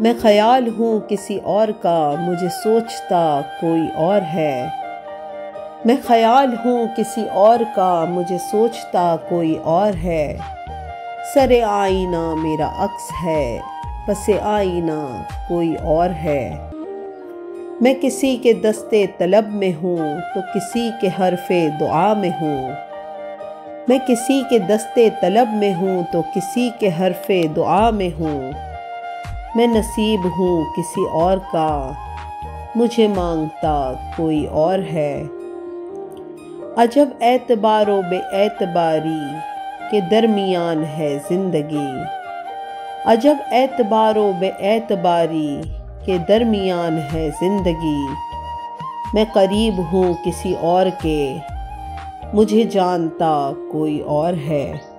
मैं ख्याल हूँ किसी और का, मुझे सोचता कोई और है। मैं ख्याल हूँ किसी और का, मुझे सोचता कोई और है। सरे आईना मेरा अक्स है, पसे आईना कोई और है। मैं किसी के दस्ते तलब में हूँ तो किसी के हरफे दुआ में हूँ। मैं किसी के दस्ते तलब में हूँ तो किसी के हरफे दुआ में हूँ। मैं नसीब हूँ किसी और का, मुझे मांगता कोई और है। अजब एतबारो बेएतबारी के दरमियान है ज़िंदगी। अजब एतबारो बेएतबारी के दरमियान है ज़िंदगी। मैं करीब हूँ किसी और के, मुझे जानता कोई और है।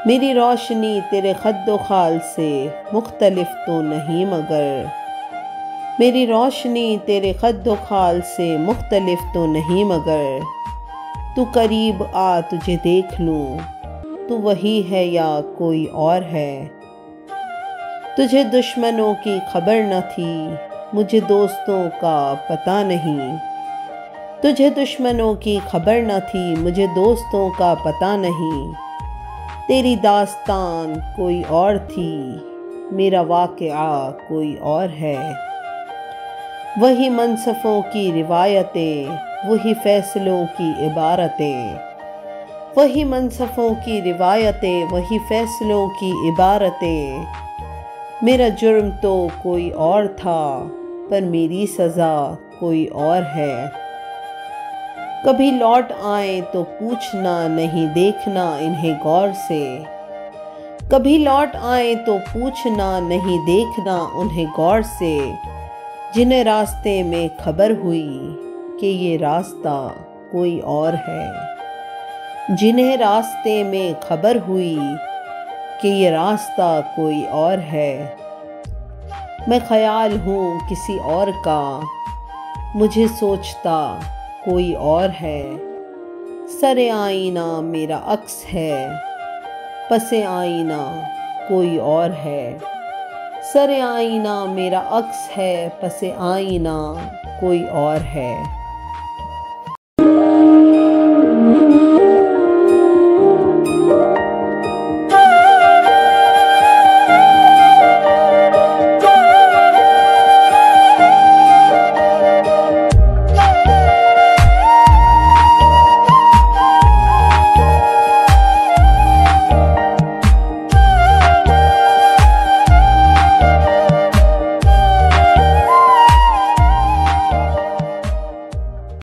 मेरी रोशनी तेरे खद्दो खाल से मुख्तलिफ तो नहीं मगर। मेरी रोशनी तेरे खद्दो खाल से मुख्तलिफ तो नहीं मगर। तू करीब आ तुझे देख लूँ, तू वही है या कोई और है। तुझे दुश्मनों की खबर न थी, मुझे दोस्तों का पता नहीं। तुझे दुश्मनों की खबर न थी, मुझे दोस्तों का पता नहीं। तेरी दास्तान कोई और थी, मेरा वाक़या कोई और है। वही मनसफ़ों की रिवायतें, वही फ़ैसलों की इबारतें। वही मनसफ़ों की रिवायतें, वही फ़ैसलों की इबारतें। मेरा जुर्म तो कोई और था, पर मेरी सज़ा कोई और है। कभी लौट आए तो पूछना, नहीं देखना इन्हें गौर से। कभी लौट आए तो पूछना, नहीं देखना उन्हें गौर से। जिन्हें रास्ते में खबर हुई कि ये रास्ता कोई और है। जिन्हें रास्ते में खबर हुई कि ये रास्ता कोई और है। मैं ख्याल हूँ किसी और का, मुझे सोचता कोई और है। सरे आईना मेरा अक्स है, पसे आईना कोई और है। सरे आईना मेरा अक्स है, पसे आईना कोई और है।